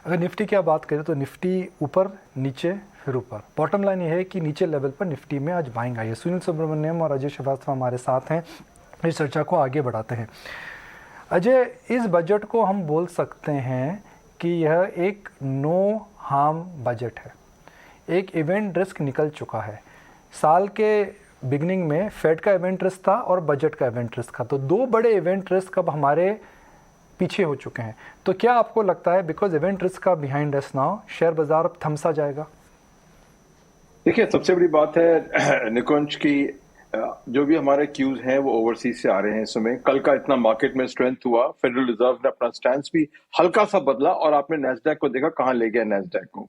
अगर निफ्टी की आप बात करें तो निफ्टी ऊपर नीचे फिर ऊपर, बॉटम लाइन ये है कि नीचे लेवल पर निफ्टी में आज बाइंग आई है। सुनील सुब्रमण्यम और अजय श्रीवास्तव हमारे साथ हैं, इस चर्चा को आगे बढ़ाते हैं। अजय, इस बजट को हम बोल सकते हैं कि यह एक नो हार्म बजट है। एक इवेंट रिस्क निकल चुका है। साल के बिगनिंग में फेड का इवेंट रिस्क था और बजट का इवेंट रिस्क था, तो दो बड़े इवेंट रिस्क अब हमारे पीछे हो चुके हैं। तो क्या आपको लगता है बिकॉज इवेंट रिस्क का बिहाइंड अस नाउ शेयर बाजार अब थमसा जाएगा? देखिए, सबसे बड़ी बात है निकुंज की जो भी हमारे क्यूज हैं वो ओवरसीज से आ रहे हैं। इस समय कल का इतना मार्केट में स्ट्रेंथ हुआ, फेडरल रिजर्व ने अपना स्टैंड भी हल्का सा बदला और आपने नेस्डैक को देखा कहां ले गया नेस्डैक को।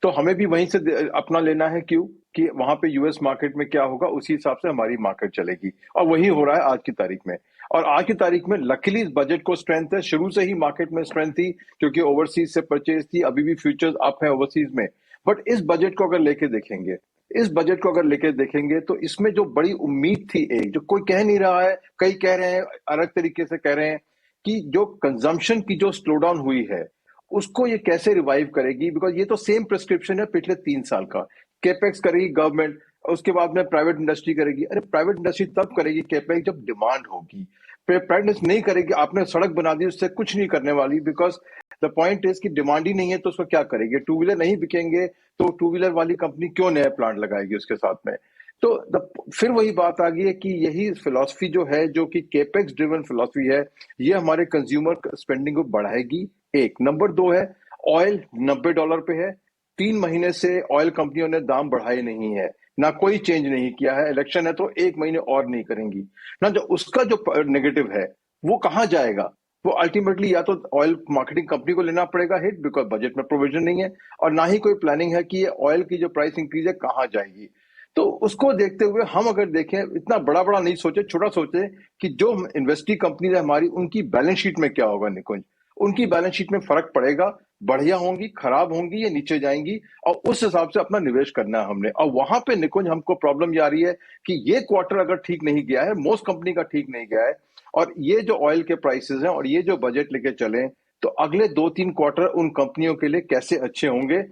तो हमें भी वहीं से अपना लेना है क्यों कि वहां पे यूएस मार्केट में क्या होगा उसी हिसाब से हमारी मार्केट चलेगी, और वही हो रहा है आज की तारीख में। और आज की तारीख में लकीली इस बजट को स्ट्रेंथ है, शुरू से ही मार्केट में स्ट्रेंथ थी क्योंकि ओवरसीज से परचेज थी, अभी भी फ्यूचर्स अप है ओवरसीज में। बट इस बजट को अगर लेके देखेंगे, इस बजट को अगर लेके देखेंगे तो इसमें जो बड़ी उम्मीद थी, एक जो कोई कह नहीं रहा है, कई कह रहे हैं अलग तरीके से कह रहे हैं कि जो कंजम्पशन की जो स्लो डाउन हुई है उसको ये कैसे रिवाइव करेगी, बिकॉज ये तो सेम प्रिस्क्रिप्शन है पिछले 3 साल का। केपेक्स करेगी गवर्नमेंट, उसके बाद में प्राइवेट इंडस्ट्री करेगी। अरे प्राइवेट इंडस्ट्री तब करेगी केपेक्स जब डिमांड होगी, प्राइवेट इंडस्ट्री नहीं करेगी। आपने सड़क बना दी, उससे कुछ नहीं करने वाली, बिकॉज द पॉइंट इज कि डिमांड ही नहीं है तो उसको क्या करेगी। टू व्हीलर नहीं बिकेंगे तो टू व्हीलर वाली कंपनी क्यों नया प्लांट लगाएगी उसके साथ में। तो फिर वही बात आ गई है कि यही फिलॉसफी जो है, जो कि केपेक्स ड्रिवन फिलॉसफी है, ये हमारे कंज्यूमर स्पेंडिंग को बढ़ाएगी। एक नंबर 2 है, ऑयल $90 पे है। 3 महीने से ऑयल कंपनियों ने दाम बढ़ाए नहीं है, ना कोई चेंज नहीं किया है। इलेक्शन है तो 1 महीने और नहीं करेंगी ना। जो उसका जो नेगेटिव है वो कहां जाएगा, वो अल्टीमेटली या तो ऑयल मार्केटिंग कंपनी को लेना पड़ेगा हिट, बिकॉज बजट में प्रोविजन नहीं है, और ना ही कोई प्लानिंग है कि ये ऑयल की जो प्राइस इंक्रीज है कहां जाएगी। तो उसको देखते हुए हम अगर देखें, इतना बड़ा बड़ा नहीं सोचे, छोटा सोचे कि जो इन्वेस्टी कंपनी है हमारी, उनकी बैलेंस शीट में क्या होगा निकुंज। उनकी बैलेंस शीट में फर्क पड़ेगा, बढ़िया होंगी, खराब होंगी या नीचे जाएंगी, और उस हिसाब से अपना निवेश करना है हमने। और वहां पे निकुंज हमको प्रॉब्लम ये आ रही है कि ये क्वार्टर अगर ठीक नहीं गया है, मोस्ट कंपनी का ठीक नहीं गया है, और ये जो ऑयल के प्राइसेस हैं और ये जो बजट लेके चले, तो अगले 2-3 क्वार्टर उन कंपनियों के लिए कैसे अच्छे होंगे,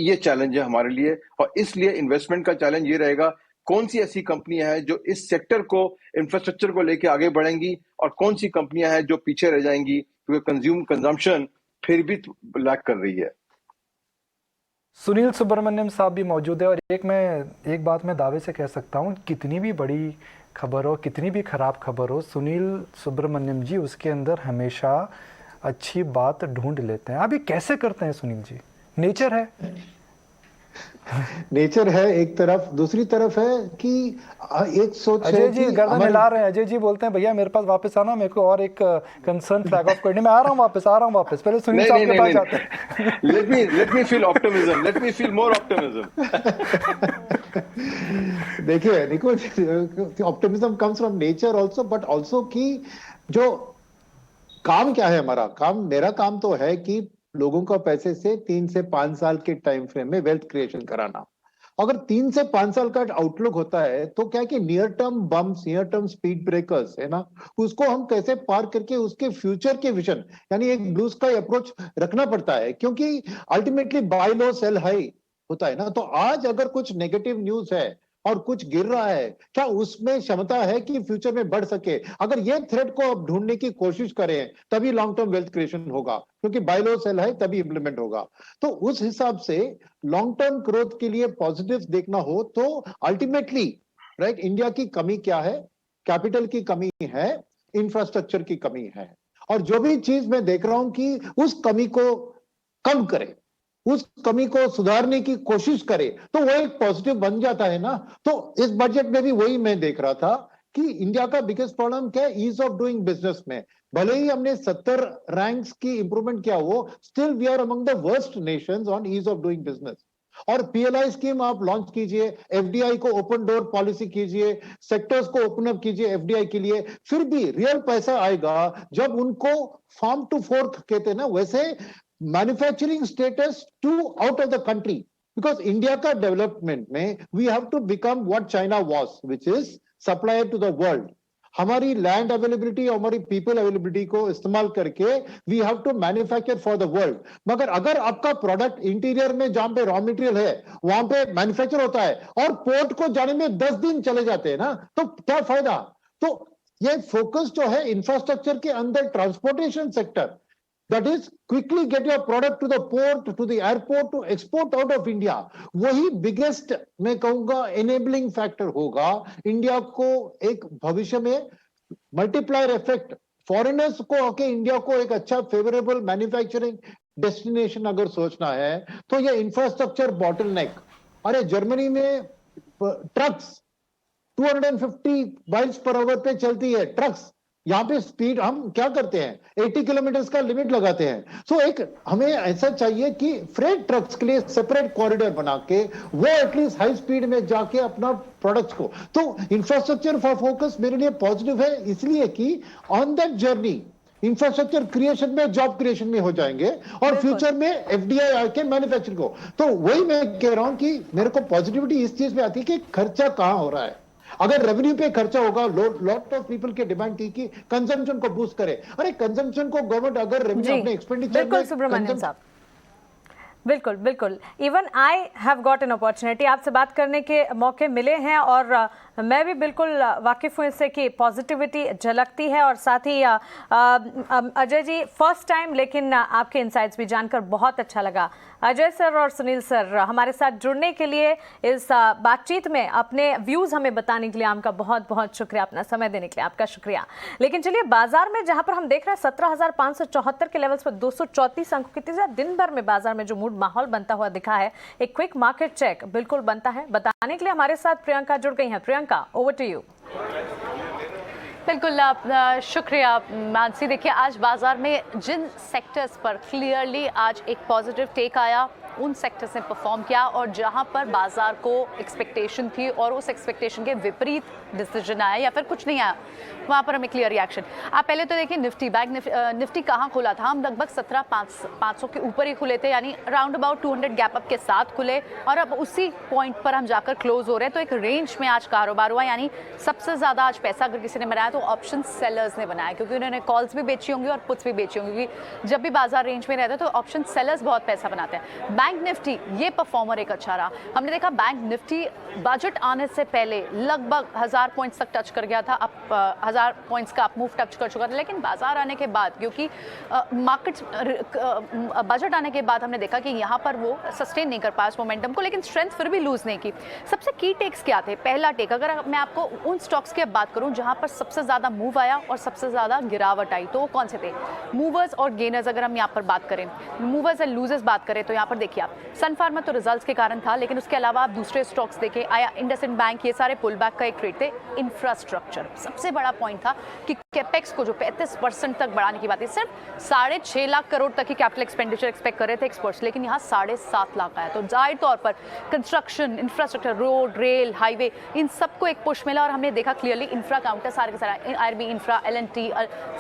ये चैलेंज है हमारे लिए। और इसलिए इन्वेस्टमेंट का चैलेंज ये रहेगा, कौन सी ऐसी कंपनियां हैं जो इस सेक्टर को, इंफ्रास्ट्रक्चर को लेके आगे बढ़ेंगी, और कौन सी कंपनियां हैं जो पीछे रह जाएंगी क्योंकि कंजम्पशन फिर भी लैग कर रही है। सुनील सुब्रमण्यम साहब भी मौजूद है, और एक बात मैं दावे से कह सकता हूँ, कितनी भी बड़ी खबर हो, कितनी भी खराब खबर हो, सुनील सुब्रमण्यम जी उसके अंदर हमेशा अच्छी बात ढूंढ लेते हैं। आप ये कैसे करते हैं सुनील जी? नेचर है। नेचर है एक तरफ, दूसरी तरफ है कि एक सोच है अजय जी कि गर्दन हिला रहे हैं। अजय जी बोलते हैं भैया मेरे पास वापस आना, मेरे को और एक कंसर्न फ्लैग ऑफ करने में। आ रहा हूँ वापस, पहले सुनील साहब के पास जाते हैं। Let me feel optimism, let me feel more optimism. देखिए निको, optimism comes from nature also, but also कि जो काम क्या है हमारा काम, मेरा काम तो है कि लोगों को पैसे से 3 से 5 साल के टाइम फ्रेम में वेल्थ क्रिएशन कराना। अगर 3 से 5 साल का आउटलुक होता है तो क्या कि near term bumps, near term speed breakers है ना, उसको हम कैसे पार करके उसके फ्यूचर के विजन, यानी एक ब्लू स्काई अप्रोच रखना पड़ता है, क्योंकि अल्टीमेटली बाय लो सेल हाई होता है ना। तो आज अगर कुछ नेगेटिव न्यूज है और कुछ गिर रहा है, क्या उसमें क्षमता है कि फ्यूचर में बढ़ सके? अगर ये थ्रेड को अब ढूंढने की कोशिश करें तभी लॉन्ग टर्म वेल्थ क्रिएशन होगा, क्योंकि बाय लो सेल है तभी इंप्लीमेंट होगा। तो उस हिसाब से लॉन्ग टर्म ग्रोथ के लिए पॉजिटिव देखना हो तो अल्टीमेटली राइट, इंडिया की कमी क्या है? कैपिटल की कमी है, इंफ्रास्ट्रक्चर की कमी है, और जो भी चीज मैं देख रहा हूं कि उस कमी को कम करे, उस कमी को सुधारने की कोशिश करे, तो वो एक पॉजिटिव बन जाता है ना। तो इस बजट में भी वही मैं देख रहा था कि इंडिया का बिगेस्ट प्रॉब्लम क्या है, ईज ऑफ डूइंग बिजनेस में। भले ही हमने 70 रैंक्स की इंप्रूवमेंट किया हो, still we are among the worst nations on ease of doing business. और पीएलआई स्कीम आप लॉन्च कीजिए, एफडीआई को ओपन डोर पॉलिसी कीजिए, सेक्टर्स को ओपन अप कीजिए एफडीआई के लिए, फिर भी रियल पैसा आएगा जब उनको फार्म टू फोर्क कहते हैं ना, वैसे manufacturing status to out of the country. Because India का डेवलपमेंट में we have to become what China was, which is supplier to the world. हमारी लैंड अवेलेबिलिटी और हमारी पीपल अवेलेबिलिटी को इस्तेमाल करके we have to manufacture for the world. मगर अगर आपका प्रोडक्ट इंटीरियर में जहां पे रॉ मटेरियल है वहां पे मैन्युफैक्चर होता है और पोर्ट को जाने में 10 दिन चले जाते हैं ना, तो क्या फायदा। तो ये फोकस जो है इंफ्रास्ट्रक्चर के अंदर, transportation sector, that is quickly get your product to the port, to the airport, to export out of India, वही बिगेस्ट मैं कहूंगा enabling factor होगा इंडिया को एक भविष्य में मल्टीप्लायर इफेक्ट, फॉरेनर्स को आके इंडिया को एक अच्छा फेवरेबल मैन्युफैक्चरिंग डेस्टिनेशन अगर सोचना है तो ये इंफ्रास्ट्रक्चर बॉटलनेक। अरे जर्मनी में ट्रक्स 250 माइल्स पर आवर पे चलती है ट्रक्स, यहाँ पे स्पीड हम क्या करते हैं 80 किलोमीटर का लिमिट लगाते हैं। सो एक हमें ऐसा चाहिए कि फ्रेट ट्रक्स के लिए सेपरेट कॉरिडोर बना के वो एटलीस्ट हाई स्पीड में जाके अपना प्रोडक्ट्स को, तो इंफ्रास्ट्रक्चर फॉर फोकस मेरे लिए पॉजिटिव है, इसलिए कि on that journey infrastructure creation में, जॉब क्रिएशन में हो जाएंगे और फ्यूचर में एफडीआई आके मैन्युफैक्चरिंग को। तो वही मैं कह रहा हूं कि मेरे को पॉजिटिविटी इस चीज में आती है कि खर्चा कहां हो रहा है। अगर रेवेन्यू पे खर्चा होगा, लॉट ऑफ पीपल की डिमांड थी कि कंजम्पशन को बूस्ट करे। अरे कंजम्पशन को गवर्नमेंट अगर रेवेन्यू अपने एक्सपेंडिचर बिल्कुल सुब्रमण्यम साहब, बिल्कुल बिल्कुल। Even I have got an opportunity, आपसे बात करने के मौके मिले हैं और मैं भी बिल्कुल वाकिफ हूँ इससे कि पॉजिटिविटी झलकती है। और साथ ही अजय जी फर्स्ट टाइम, लेकिन आपके इनसाइट्स भी जानकर बहुत अच्छा लगा। अजय सर और सुनील सर हमारे साथ जुड़ने के लिए, इस बातचीत में अपने व्यूज़ हमें बताने के लिए आपका बहुत बहुत शुक्रिया, अपना समय देने के लिए आपका शुक्रिया। लेकिन चलिए बाजार में जहाँ पर हम देख रहे हैं 17,574 के लेवल्स पर 234 अंकों की तेजी, दिन भर में बाजार में जो मूड माहौल बनता हुआ दिखा है, एक क्विक मार्केट चेक बिल्कुल बनता है। बताने के लिए हमारे साथ प्रियंका जुड़ गई हैं। Priyanka, over to you. बिल्कुल शुक्रिया मानसी। देखिए आज बाजार में जिन सेक्टर्स पर क्लियरली आज एक पॉजिटिव टेक आया, उन सेक्टर्स ने परफॉर्म किया, और जहां पर बाजार को एक्सपेक्टेशन थी और उस एक्सपेक्टेशन के विपरीत डिसीजन आया या फिर कुछ नहीं आया, वहां पर हमें क्लियर रिएक्शन। आप पहले तो देखिए निफ्टी, बैंक निफ्टी कहाँ खुला था, हम लगभग 17,500 के ऊपर ही खुले थे, यानी राउंड अबाउट 200 गैप अप के साथ खुले, और अब उसी पॉइंट पर हम जाकर क्लोज हो रहे हैं। तो एक रेंज में आज कारोबार हुआ, यानी सबसे ज़्यादा आज पैसा अगर किसी ने बनाया तो ऑप्शन सेलर्स ने बनाया, क्योंकि उन्होंने कॉल्स भी बेची होंगी और पुट्स भी बेची होंगी, क्योंकि जब भी बाजार रेंज में रहता है तो ऑप्शन सेलर्स बहुत पैसा बनाते हैं। बैंक निफ्टी ये परफॉर्मर एक अच्छा रहा। हमने देखा बैंक निफ्टी बजट आने से पहले लगभग 1000 पॉइंट्स तक टच कर गया था, अब 1000 पॉइंट्स का अप मूव टच कर चुका था, लेकिन बाजार आने के बाद, क्योंकि मार्केट बजट आने के बाद हमने देखा कि यहाँ पर वो सस्टेन नहीं कर पाया उस मोमेंटम को, लेकिन स्ट्रेंथ फिर भी लूज नहीं की। सबसे की टेक्स क्या थे? पहला टेक, अगर मैं आपको उन स्टॉक्स की बात करूं जहां पर सबसे ज्यादा मूव आया और सबसे ज्यादा गिरावट आई, तो वो कौन से थे? मूवर्स और गेनर्स। अगर हम यहाँ पर बात करें, मूवर्स एंड लूजर्स बात करें, तो यहाँ पर देखिए आप सन फार्मा तो रिजल्ट्स के कारण था, लेकिन उसके अलावा आप दूसरे स्टॉक्स देखें, आया इंडसइंड बैंक, ये सारे पुल बैक का एक ट्रेड थे। इंफ्रास्ट्रक्चर सबसे बड़ा पॉइंट था कि कैपेक्स को जो 35% तक बढ़ाने की बात है, सिर्फ 6.5 लाख करोड़ तक की कैपिटल एक्सपेंडिचर एक्सपेक्ट कर रहे थे एक्सपर्ट्स, लेकिन यहाँ 7.5 लाख आया। तो जाहिर तौर पर construction, infrastructure, road, rail, highway, इन सबको एक पुश मिला, और हमने देखा क्लियरली इंफ्रा काउंटर सारे के सारे, IRB infra, L&T,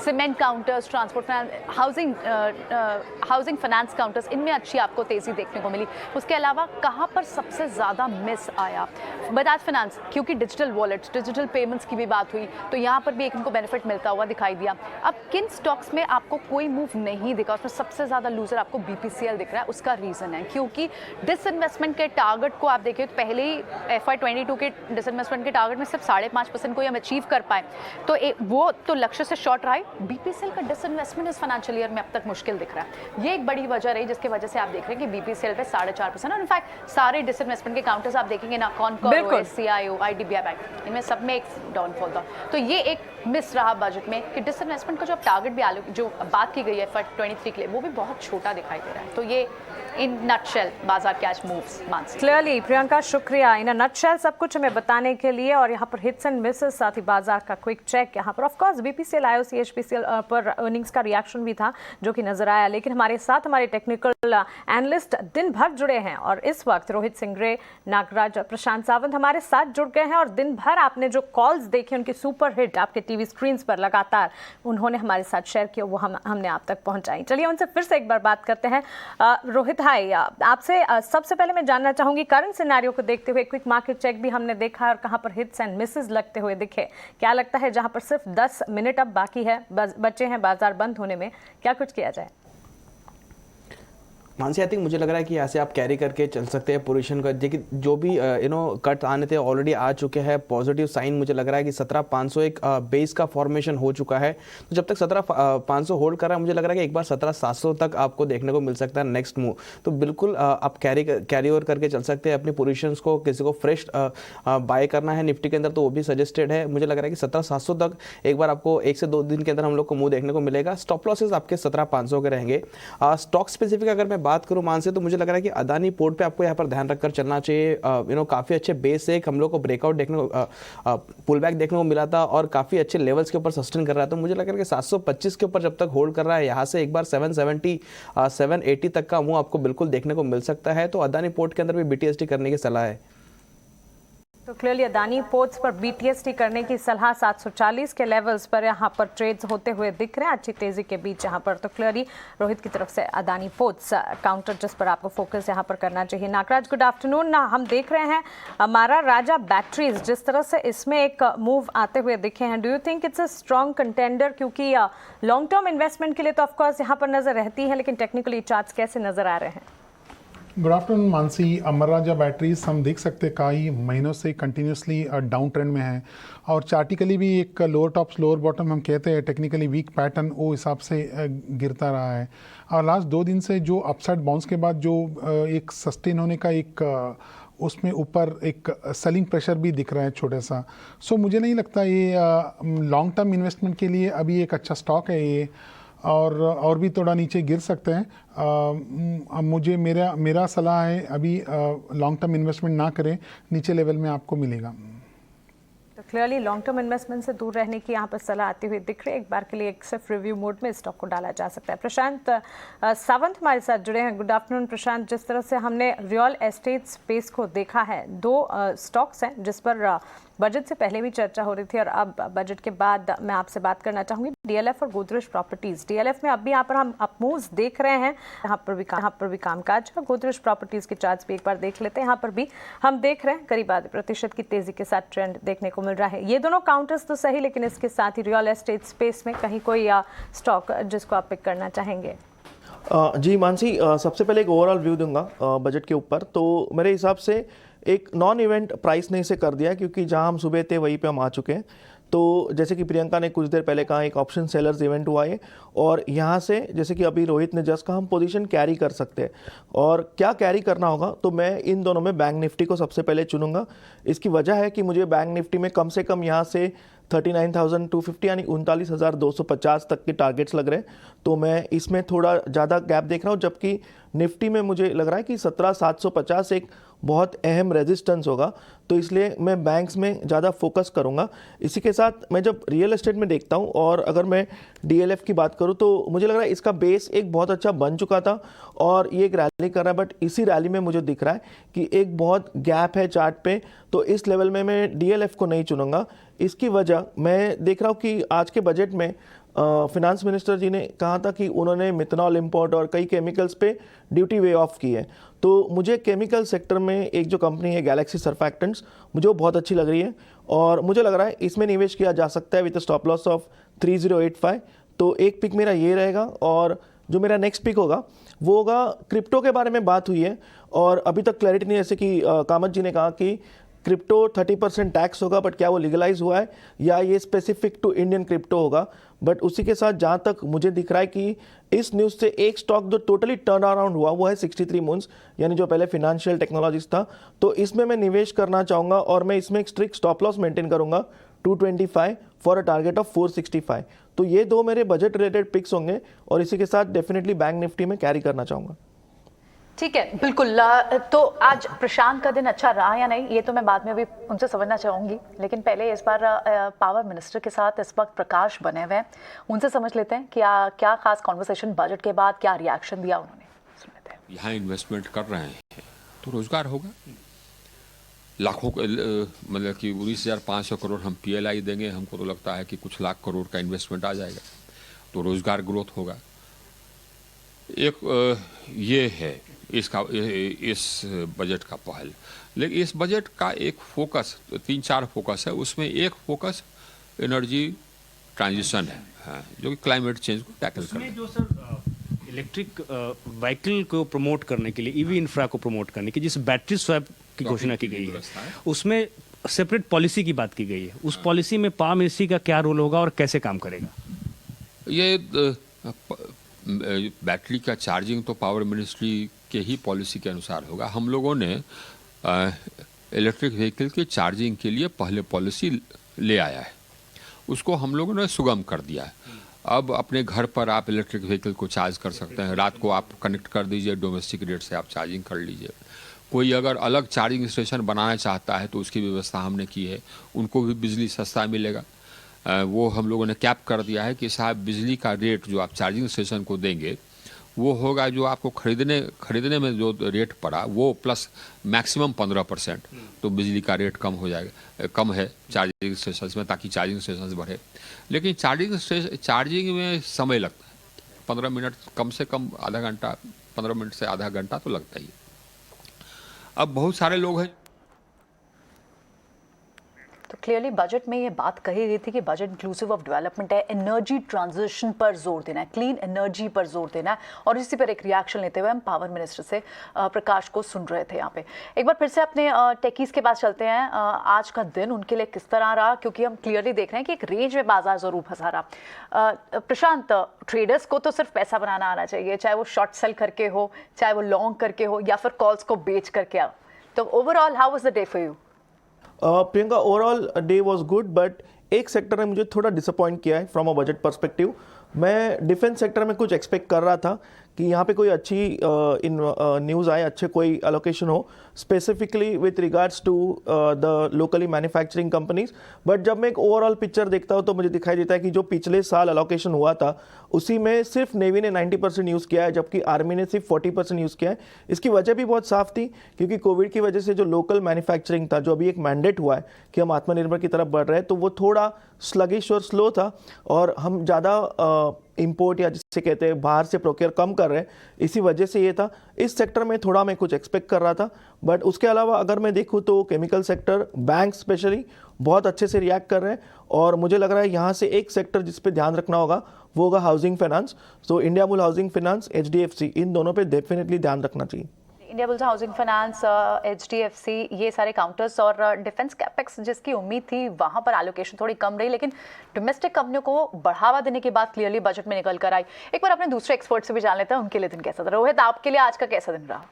cement counters, transport, housing finance counters, इनमें अच्छी आपको तेजी देखने को मिली। उसके अलावा कहाँ पर सबसे ज़्यादा मिस आया? बजाज फाइनेंस, क्योंकि डिजिटल वॉलेट्स, डिजिटल पेमेंट्स की भी बात हुई, तो यहाँ पर भी एक इनको बेनिफिट मिलता हुआ दिखाई दिया। अब किन स्टॉक्स में आपको कोई मूव नहीं दिखा, उसमें सबसे ज़्यादा लूजर आपको बीपीसीएल दिख रहा है। उसका रीज़न है क्योंकि डिसइन्वेस्टमेंट के टारगेट को आप देखिए तो पहले ही FY22 के डिसइन्वेस्टमेंट के टारगेट में सिर्फ 5.5% को हम अचीव कर पाए, तो वो तो लक्ष्य से शॉर्ट रहा है। बीपीसीएल का डिसइन्वेस्टमेंट इस फाइनेंशियल ईयर में अब तक मुश्किल दिख रहा है। ये एक बड़ी वजह रही जिसकी वजह से आप देख रहे हैं कि बीपीसीएल पे 4.5%, और इनफैक्ट सारे डिसइन्वेस्टमेंट के काउंटर्स आप देखेंगे ना, कॉनकॉर, सीआईओ, IDBI बैंक, इनमें सब में एक डाउनफॉल था। तो ये एक मिस रहा बजट में कि डिसइन्वेस्टमेंट का जो अब टारगेट भी जो बात की गई है FY23 के लिए, वो भी बहुत छोटा दिखाई दे रहा है। तो ये इन नटशेल बाजार के आज मूव्स मानसी। क्लियरली प्रियंका, शुक्रिया इन नटशेल सब कुछ हमें बताने के लिए। और यहाँ पर हिट्स एंड मिसेस, साथ ही बाजार का क्विक चेक। यहाँ पर ऑफकोर्स बीपीसीएल, आईओसी, HPCL पर अर्निंग्स का रिएक्शन भी था जो कि नजर आया, लेकिन हमारे साथ हमारे टेक्निकल एनालिस्ट दिन भर जुड़े हैं, और इस वक्त रोहित सिंगरे, नागराज, प्रशांत सावंत हमारे साथ जुड़ गए हैं। और दिन भर आपने जो कॉल्स देखे उनकी सुपर हिट आपके टीवी स्क्रीन्स पर लगातार उन्होंने हमारे साथ शेयर किया, वो हमने आप तक पहुंचाई। चलिए उनसे फिर से एक बार बात करते हैं। रोहित भाई, आपसे सबसे पहले मैं जानना चाहूंगी, करंट सिनेरियो को देखते हुए क्विक मार्केट चेक भी हमने देखा और कहां पर हिट्स एंड मिसेस लगते हुए दिखे, क्या लगता है जहां पर सिर्फ 10 मिनट अब बाकी है, बचे हैं बाजार बंद होने में, क्या कुछ किया जाए? मानसी, आई थिंक मुझे लग रहा है कि यहाँ से आप कैरी करके चल सकते हैं पोजीशन का। देखिए जो भी कट आने थे ऑलरेडी आ चुके हैं। पॉजिटिव साइन मुझे लग रहा है कि 17,500 एक बेस का फॉर्मेशन हो चुका है। तो जब तक 17,500 होल्ड कर रहा है, मुझे लग रहा है कि एक बार 17,700 तक आपको देखने को मिल सकता है नेक्स्ट मूव। तो बिल्कुल आप कैरी ओवर करके चल सकते हैं अपनी पोजीशंस को। किसी को फ्रेश बाय करना है निफ्टी के अंदर तो वो भी सजेस्टेड है। मुझे लग रहा है कि 17,700 तक एक बार आपको 1 से 2 दिन के अंदर हम लोग को मूव देखने को मिलेगा। स्टॉप लॉसेस आपके 17,500 के रहेंगे। स्टॉक स्पेसिफिक अगर मैं बात करूं मान से, तो मुझे लग रहा है कि अदानी पोर्ट पे आपको यहाँ पर ध्यान रखकर चलना चाहिए। काफ़ी अच्छे बेस से हम लोग को ब्रेकआउट देखने को पुल बैक देखने को मिला था और काफ़ी अच्छे लेवल्स के ऊपर सस्टेन कर रहा है। तो मुझे लग रहा है कि 725 के ऊपर जब तक होल्ड कर रहा है, यहाँ से एक बार 770 780 तक का मुंह आपको बिल्कुल देखने को मिल सकता है। तो अदानी पोर्ट के अंदर भी BTST करने की सलाह है। तो क्लियरली अदानी पोर्ट्स पर BTST करने की सलाह 740 के लेवल्स पर यहाँ पर ट्रेड्स होते हुए दिख रहे हैं अच्छी तेजी के बीच यहाँ पर। तो क्लियरली रोहित की तरफ से अदानी पोर्ट्स काउंटर जिस पर आपको फोकस यहाँ पर करना चाहिए। Nagraj, good afternoon. हम देख रहे हैं हमारा राजा बैटरीज जिस तरह से इसमें एक मूव आते हुए दिखे हैं, do you think it's a strong contender? क्योंकि लॉन्ग टर्म इन्वेस्टमेंट के लिए तो ऑफकोर्स यहाँ पर नजर रहती है, लेकिन टेक्निकली चार्ट्स कैसे नजर आ रहे हैं? Good afternoon Mansi. Amar Raja batteries हम देख सकते हैं कई महीनों से कंटिन्यूसली डाउन ट्रेंड में है और चार्टिकली भी एक लोअर टॉप्स लोअर बॉटम हम कहते हैं टेक्निकली वीक पैटर्न वो हिसाब से गिरता रहा है। और लास्ट 2 दिन से जो अपसाइड बाउंस के बाद जो एक सस्टेन होने का एक उसमें ऊपर एक सेलिंग प्रेशर भी दिख रहा है छोटा सा। सो मुझे नहीं लगता ये लॉन्ग टर्म इन्वेस्टमेंट के लिए अभी एक अच्छा स्टॉक है ये, और भी थोड़ा नीचे गिर सकते हैं। मुझे मेरा सलाह है अभी लॉन्ग टर्म इन्वेस्टमेंट ना करें, नीचे लेवल में आपको मिलेगा। तो क्लियरली लॉन्ग टर्म इन्वेस्टमेंट से दूर रहने की यहाँ पर सलाह आती हुई दिख रही है। एक बार के लिए एक सिर्फ रिव्यू मोड में स्टॉक को डाला जा सकता है। प्रशांत सावंत हमारे साथ जुड़े हैं। गुड आफ्टरनून प्रशांत। जिस तरह से हमने रियल एस्टेट स्पेस को देखा है, 2 स्टॉक्स हैं जिस पर बजट से पहले भी चर्चा हो रही थी और अब बजट के बाद मैं आपसे बात करना चाहूंगी DLF और गोदरेज प्रॉपर्टीज। DLF में अब भी यहाँ पर हम अप मूव्स देख रहे हैं, यहाँ पर भी कामकाज है। गोदरेज प्रॉपर्टीज के चार्ट्स भी एक बार देख लेते हैं। यहाँ पर भी हम देख रहे हैं करीब 0.5% की तेजी के साथ ट्रेंड देखने को मिल रहा है। ये दोनों काउंटर्स तो सही, लेकिन इसके साथ ही रियल एस्टेट स्पेस में कहीं कोई स्टॉक जिसको आप पिक करना चाहेंगे? जी मानसी, सबसे पहले एक ओवरऑल व्यू दूंगा बजट के ऊपर। तो मेरे हिसाब से एक नॉन इवेंट प्राइस ने इसे कर दिया, क्योंकि जहां हम सुबह थे वहीं पे हम आ चुके हैं। तो जैसे कि प्रियंका ने कुछ देर पहले कहा, एक ऑप्शन सेलर्स इवेंट हुआ है और यहाँ से जैसे कि अभी रोहित ने जस्ट कहा, हम पोजीशन कैरी कर सकते हैं। और क्या कैरी करना होगा, तो मैं इन दोनों में बैंक निफ्टी को सबसे पहले चुनूंगा। इसकी वजह है कि मुझे बैंक निफ्टी में कम से कम यहाँ से 39,250 यानी 39,250 तक के टारगेट्स लग रहे हैं। तो मैं इसमें थोड़ा ज़्यादा गैप देख रहा हूँ, जबकि निफ्टी में मुझे लग रहा है कि 17,750 एक बहुत अहम रेजिस्टेंस होगा। तो इसलिए मैं बैंक्स में ज़्यादा फोकस करूँगा। इसी के साथ मैं जब रियल एस्टेट में देखता हूँ और अगर मैं DLF की बात करूँ, तो मुझे लग रहा है इसका बेस एक बहुत अच्छा बन चुका था और ये एक रैली कर रहा है। बट इसी रैली में मुझे दिख रहा है कि एक बहुत गैप है चार्ट पे, तो इस लेवल में मैं DLF को नहीं चुनूंगा। इसकी वजह मैं देख रहा हूँ कि आज के बजट में फिनांस मिनिस्टर जी ने कहा था कि उन्होंने मिथनॉल इंपोर्ट और कई केमिकल्स पे ड्यूटी वे ऑफ की है। तो मुझे केमिकल सेक्टर में एक जो कंपनी है गैलेक्सी सर्फैक्टेंट्स, मुझे वो बहुत अच्छी लग रही है और मुझे लग रहा है इसमें निवेश किया जा सकता है विद स्टॉप लॉस ऑफ 3085। तो एक पिक मेरा ये रहेगा। और जो मेरा नेक्स्ट पिक होगा वो होगा, क्रिप्टो के बारे में बात हुई है और अभी तक क्लैरिटी नहीं है। जैसे कि कामत जी ने कहा कि क्रिप्टो 30% टैक्स होगा, बट क्या वो लीगलाइज हुआ है या ये स्पेसिफिक टू इंडियन क्रिप्टो होगा। बट उसी के साथ जहाँ तक मुझे दिख रहा है कि इस न्यूज़ से एक स्टॉक जो टोटली टर्न अराउंड हुआ वो है 63 मून्स, यानी जो पहले फिनेंशियल टेक्नोलॉजीज था। तो इसमें मैं निवेश करना चाहूँगा और मैं इसमें एक स्ट्रिक्ट स्टॉप लॉस मेंटेन करूँगा 225 फॉर अ टारगेट ऑफ 465। तो ये 2 मेरे बजट रिलेटेड पिक्स होंगे और इसी के साथ डेफिनेटली बैंक निफ्टी में कैरी करना चाहूँगा। ठीक है, बिल्कुल। तो आज प्रशांत का दिन अच्छा रहा या नहीं, ये तो मैं बाद में भी उनसे समझना चाहूँगी, लेकिन पहले इस बार पावर मिनिस्टर के साथ इस वक्त प्रकाश बने हुए हैं, उनसे समझ लेते हैं क्या खास कॉन्वर्सेशन बजट के बाद, क्या रिएक्शन दिया उन्होंने, सुन लेते हैं। यहाँ इन्वेस्टमेंट कर रहे हैं तो रोजगार होगा, लाखों मतलब कि 19,500 करोड़ हम PLI देंगे, हमको तो लगता है कि कुछ लाख करोड़ का इन्वेस्टमेंट आ जाएगा, तो रोज़गार ग्रोथ होगा। एक ये है इस बजट का पहल। लेकिन इस बजट का एक फोकस, 3-4 फोकस है, उसमें एक फोकस एनर्जी ट्रांजिशन है, हाँ, जो कि क्लाइमेट चेंज को टैकल करना है। जो सर इलेक्ट्रिक व्हीकल को प्रमोट करने के लिए, ईवी इंफ्रा को प्रमोट करने की जिस बैटरी स्वैप की घोषणा की गई है, उसमें सेपरेट पॉलिसी की बात की गई है। उस पॉलिसी में पावर मिनिस्ट्री का क्या रोल होगा और कैसे काम करेगा? ये बैटरी का चार्जिंग तो पावर मिनिस्ट्री के ही पॉलिसी के अनुसार होगा। हम लोगों ने इलेक्ट्रिक व्हीकल के चार्जिंग के लिए पहले पॉलिसी ले आया है, उसको हम लोगों ने सुगम कर दिया है। अब अपने घर पर आप इलेक्ट्रिक व्हीकल को चार्ज कर सकते हैं, रात को आप कनेक्ट कर दीजिए, डोमेस्टिक रेट से आप चार्जिंग कर लीजिए। कोई अगर अलग चार्जिंग स्टेशन बनाना चाहता है तो उसकी व्यवस्था हमने की है, उनको भी बिजली सस्ता मिलेगा। वो हम लोगों ने कैप कर दिया है कि साहब बिजली का रेट जो आप चार्जिंग स्टेशन को देंगे वो होगा जो आपको खरीदने में जो रेट पड़ा वो प्लस मैक्सिमम 15%, तो बिजली का रेट कम हो जाएगा, कम है चार्जिंग स्टेशन में, ताकि चार्जिंग स्टेशन बढ़े। लेकिन चार्जिंग में समय लगता है, 15 मिनट कम से कम आधा घंटा, 15 मिनट से आधा घंटा तो लगता ही है। अब बहुत सारे लोग हैं। तो क्लियरली बजट में ये बात कही गई थी कि बजट इंक्लूसिव ऑफ डेवलपमेंट है, एनर्जी ट्रांजिशन पर जोर देना है, क्लीन एनर्जी पर जोर देना है, और इसी पर एक रिएक्शन लेते हुए हम पावर मिनिस्टर से प्रकाश को सुन रहे थे यहाँ पे। एक बार फिर से अपने टेकीज के पास चलते हैं। आज का दिन उनके लिए किस तरह रहा, क्योंकि हम क्लियरली देख रहे हैं कि एक रेंज में बाजार जरूर फंसा रहा। प्रशांत, ट्रेडर्स को तो सिर्फ पैसा बनाना आना चाहिए, चाहे वो शॉर्ट सेल करके हो, चाहे वो लॉन्ग करके हो, या फिर कॉल्स को बेच करके आओ। तो overall how was the day for you? Priyanka, overall day was good, but एक सेक्टर ने मुझे थोड़ा डिसअपॉइंट किया है फ्रॉम अ बजट पर्सपेक्टिव। मैं डिफेंस सेक्टर में कुछ एक्सपेक्ट कर रहा था कि यहाँ पे कोई अच्छी न्यूज़ आए, अच्छे कोई अलोकेशन हो, specifically with regards to the locally manufacturing companies. But जब मैं एक ओवरऑल पिक्चर देखता हूँ तो मुझे दिखाई देता है कि जो पिछले साल अलोकेशन हुआ था उसी में सिर्फ नेवी ने 90% यूज़ किया है, जबकि आर्मी ने सिर्फ 40% यूज़ किया है। इसकी वजह भी बहुत साफ थी, क्योंकि कोविड की वजह से जो लोकल मैन्युफैक्चरिंग था, जो अभी एक मैंडेट हुआ है कि हम आत्मनिर्भर की तरफ बढ़ रहे हैं, तो वो थोड़ा स्लगिश और स्लो था, और हम ज़्यादा इंपोर्ट या जिसे कहते हैं बाहर से प्रोक्योर कम कर रहे हैं, इसी वजह से ये था। इस सेक्टर में थोड़ा मैं कुछ एक्सपेक्ट कर रहा था। बट उसके अलावा अगर मैं देखूँ तो केमिकल सेक्टर, बैंक स्पेशली बहुत अच्छे से रिएक्ट कर रहे हैं, और मुझे लग रहा है यहाँ से एक सेक्टर जिस पे ध्यान रखना होगा वो होगा हाउसिंग फाइनेंस। तो India bull housing finance, HDFC, इन दोनों पे डेफिनेटली ध्यान रखना चाहिए। India bulls housing finance, HDFC, ये सारे काउंटर्स, और डिफेंस कैपेक्स जिसकी उम्मीद थी वहां पर एलोकेशन थोड़ी कम रही, लेकिन डोमेस्टिक कंपनियों को बढ़ावा देने की बात क्लियरली बजट में निकल कर आई। एक बार अपने दूसरे एक्सपर्ट से भी जान लेते हैं उनके लिए दिन कैसा था। रोहित, आपके लिए आज का कैसा दिन रहा?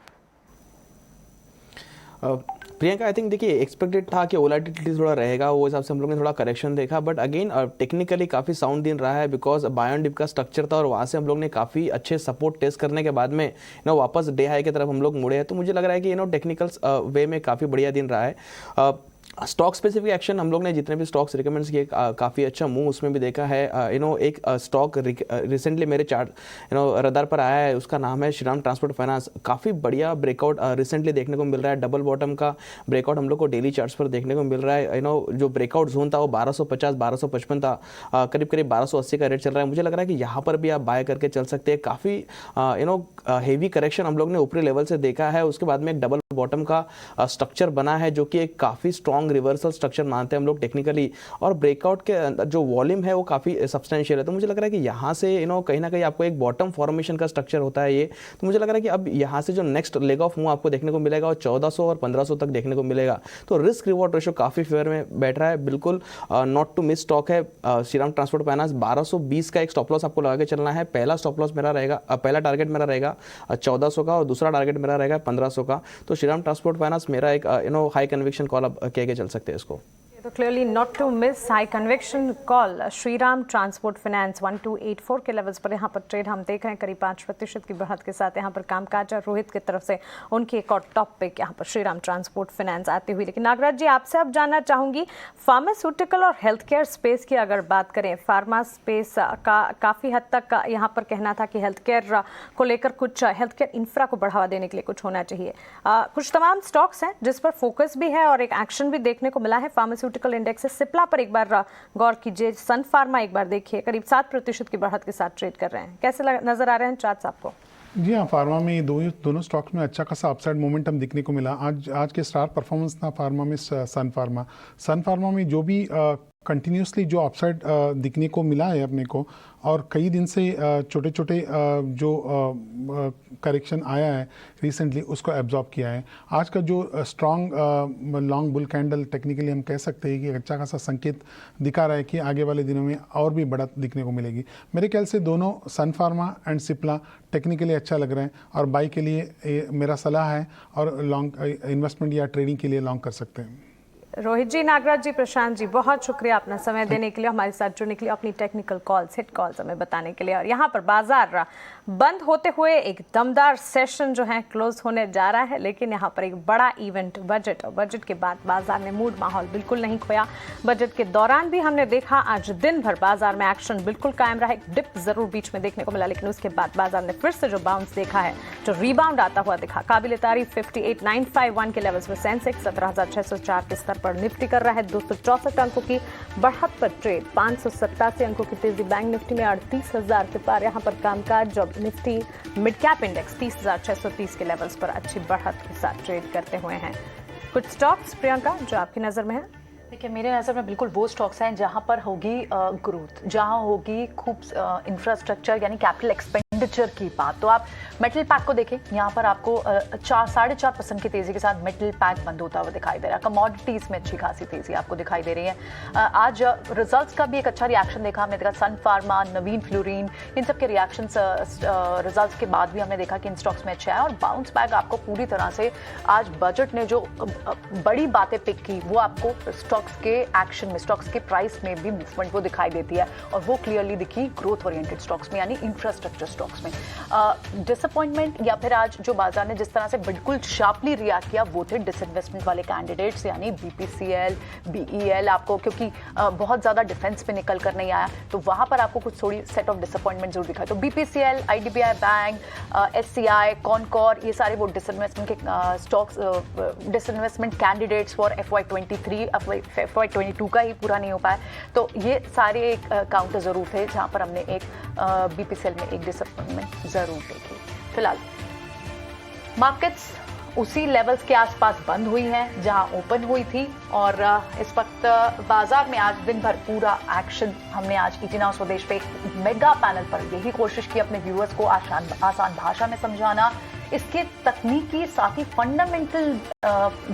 प्रियंका, आई थिंक देखिए एक्सपेक्टेड था कि वोलेटिलिटी थोड़ा रहेगा, वो हिसाब से हम लोग ने थोड़ा करेक्शन देखा, बट अगेन टेक्निकली काफ़ी साउंड दिन रहा है, बिकॉज बायन डिप का स्ट्रक्चर था और वहाँ से हम लोग ने काफ़ी अच्छे सपोर्ट टेस्ट करने के बाद में वापस डे हाई की तरफ हम लोग मुड़े हैं। तो मुझे लग रहा है कि टेक्निकल वे में काफ़ी बढ़िया दिन रहा है। स्टॉक स्पेसिफिक एक्शन हम लोग ने जितने भी स्टॉक्स रिकमेंड्स किए, काफ़ी अच्छा मूव उसमें भी देखा है। एक स्टॉक रिसेंटली मेरे चार्ट रडार पर आया है, उसका नाम है श्रीराम ट्रांसपोर्ट फाइनेंस। काफ़ी बढ़िया ब्रेकआउट रिसेंटली देखने को मिल रहा है, डबल बॉटम का ब्रेकआउट हम लोग को डेली चार्ट्स पर देखने को मिल रहा है। जो ब्रेकआउट जोन था वो 1250-1255 था, करीब करीब 1280 का रेट चल रहा है। मुझे लग रहा है कि यहाँ पर भी आप बाय करके चल सकते हैं। काफ़ी हेवी करेक्शन हम लोग ने ऊपरी लेवल से देखा है, उसके बाद में एक डबल बॉटम का स्ट्रक्चर बना है, जो कि एक काफ़ी स्ट्रॉन्ग रिवर्सल स्ट्रक्चर मानते हैं हम लोग टेक्निकली, और ब्रेकआउट के अंदर जो वॉल्यूम है वो काफ़ी सब्सटेंशियल है। तो मुझे लग रहा है कि यहाँ से कहीं ना कहीं आपको एक बॉटम फॉर्मेशन का स्ट्रक्चर होता है ये। तो मुझे लग रहा है कि अब यहाँ से जो नेक्स्ट लेग ऑफ मूव आपको देखने को मिलेगा वो 1400 और 1500 तक देखने को मिलेगा। तो रिस्क रिवॉर्ड रेशो काफ़ी फेवर में बैठ रहा है, बिल्कुल नॉट टू मिस स्टॉक है श्रीराम ट्रांसपोर्ट फाइनेंस। 1220 का एक स्टॉप लॉस आपको लगा के चलना है। पहला स्टॉप लॉस मेरा रहेगा, पहला टारगेट मेरा रहेगा 1400 का, और दूसरा टारगेट मेरा रहेगा 1500 का। तो श्रीराम ट्रांसपोर्ट फाइनेंस मेरा एक हाई कन्विक्शन कॉल आप कह के चल सकते हैं इसको। तो clearly not to miss high conviction call Shriram transport finance 1284 के लेवल्स पर यहाँ पर ट्रेड हम देख रहे हैं करीब 5% की बढ़त के साथ यहाँ पर कामकाज और रोहित की तरफ से उनकी एक और टॉप पिक यहाँ पर श्रीराम ट्रांसपोर्ट फाइनेंस आती हुई। लेकिन नागराज जी आपसे अब जानना चाहूँगी फार्मास्यूटिकल और हेल्थ केयर स्पेस की अगर बात करें, फार्मा स्पेस का काफ़ी हद तक यहाँ पर कहना था कि हेल्थ केयर को लेकर कुछ हेल्थ केयर इंफ्रा को बढ़ावा देने के लिए कुछ होना चाहिए। कुछ तमाम स्टॉक्स हैं जिस पर फोकस भी है और एक एक्शन भी देखने को मिला है। फार्मास्यूटिकल इंडेक्स से सिप्ला पर एक बार गौर कीजिए, सन फार्मा एक बार देखिए करीब 7% की बढ़त के साथ ट्रेड कर रहे हैं। कैसे नजर आ रहे हैं चार्ट्स आपको? जी हाँ, फार्मा में दोनों स्टॉक्स में अच्छा खासा अपसाइड मोमेंटम दिखने को मिला। आज के स्टार परफॉर्मेंस था फार्मा में सन फार्मा में जो भी कंटिन्यूसली जो अपसाइड दिखने को मिला है अपने को, और कई दिन से छोटे छोटे जो करेक्शन आया है रिसेंटली उसको एब्जॉर्ब किया है। आज का जो strong long bull candle technically हम कह सकते हैं कि अच्छा खासा संकेत दिखा रहा है कि आगे वाले दिनों में और भी बढ़त दिखने को मिलेगी। मेरे ख्याल से दोनों सन फार्मा एंड सिप्ला टेक्निकली अच्छा लग रहा है और बाई के लिए मेरा सलाह है, और लॉन्ग इन्वेस्टमेंट या ट्रेडिंग के लिए लॉन्ग कर सकते हैं। रोहित जी, नागराज जी, प्रशांत जी, बहुत शुक्रिया अपना समय देने के लिए, हमारे साथ जुड़ने के लिए, अपनी टेक्निकल कॉल्स, हिट कॉल्स हमें बताने के लिए। और यहाँ पर बाजार बंद होते हुए एक दमदार सेशन जो है क्लोज होने जा रहा है, लेकिन यहाँ पर एक बड़ा इवेंट बजट, और बजट के बाद बाजार में मूड माहौल बिल्कुल नहीं खोया। बजट के दौरान भी हमने देखा आज दिन भर बाजार में एक्शन बिल्कुल कायम रहा। एक डिप जरूर बीच में देखने को मिला, लेकिन उसके बाद बाजार ने फिर से जो बाउंस देखा है, जो रिबाउंड आता हुआ दिखा, काबिल तारीफ 58,951 के लेवल्स पर सेंसेक्स 17,604 के स्तर पर निफ्टी कर रहा है 264 अंकों की बढ़त पर ट्रेड। 587 अंकों की तेजी बैंक निफ्टी में 38,000 के पार यहाँ पर कामकाज। जब निफ्टी मिड कैप इंडेक्स 30,630 के लेवल्स पर अच्छी बढ़त के साथ ट्रेड करते हुए हैं। कुछ स्टॉक्स प्रियंका जो आपकी नजर में है? देखिए, मेरे नज़र में बिल्कुल वो स्टॉक्स हैं जहां पर होगी ग्रोथ, जहां होगी खूब इंफ्रास्ट्रक्चर यानी कैपिटल एक्सपेंडिचर की बात। तो आप मेटल पैक को देखें, यहाँ पर आपको 4.5% की तेज़ी के साथ मेटल पैक बंद होता हुआ दिखाई दे रहा है। कमोडिटीज़ में अच्छी खासी तेज़ी आपको दिखाई दे रही है। आज रिजल्ट्स का भी एक अच्छा रिएक्शन देखा हमने, देखा सन फार्मा, नवीन फ्लोरीन, इन सब के रिएक्शंस रिजल्ट्स के बाद भी हमने देखा कि इन स्टॉक्स में अच्छा है। और बाउंस बैक आपको पूरी तरह से आज बजट ने जो बड़ी बातें पिक की वो आपको स्टॉक्स के एक्शन में, स्टॉक्स के प्राइस में भी मूवमेंट वो दिखाई देती है, और वो क्लियरली दिखी ग्रोथ ओरिएंटेड स्टॉक्स में यानी इंफ्रास्ट्रक्चर स्टॉक्स में। डिसअपॉइंटमेंट या फिर आज जो बाजार ने जिस तरह से बिल्कुल शार्पली रिएक्ट किया वो थे डिसइन्वेस्टमेंट वाले कैंडिडेट्स यानी BPCL, BEL, आपको क्योंकि बहुत ज्यादा डिफेंस पे निकल कर नहीं आया, तो वहां पर आपको कुछ थोड़ी सेट ऑफ डिसअपॉइंटमेंट जरूर दिखाई। तो BPCL, IDBI bank, SCI, Concor, ये सारे वो डिसइन्वेस्टमेंट के stocks, disinvestment candidates for FY23, FY22 का ही पूरा नहीं हो पाया, तो ये सारे एक काउंटर जरूर थे जहां पर हमने एक BPCL में एक डिसअपॉइंटमेंट जरूर देखी। फिलहाल मार्केट्स उसी लेवल्स के आसपास बंद हुई हैं जहां ओपन हुई थी, और इस वक्त बाजार में आज दिन भर पूरा एक्शन हमने आज ET Now स्वदेश पे एक मेगा पैनल पर यही कोशिश की अपने व्यूअर्स को आसान भाषा में समझाना, इसके तकनीकी साथ ही फंडामेंटल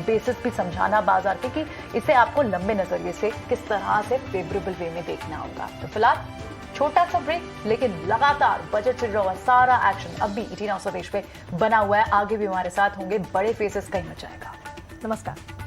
बेसिस भी समझाना बाजार के कि इसे आपको लंबे नजरिए से किस तरह से फेवरेबल वे में देखना होगा। तो फिलहाल छोटा सा ब्रेक, लेकिन लगातार बजट से जुड़ा हुआ सारा एक्शन अब भी ET Now स्वदेश पे बना हुआ है। आगे भी हमारे साथ होंगे, बड़े फेसेस कहीं मचाएगा। नमस्कार।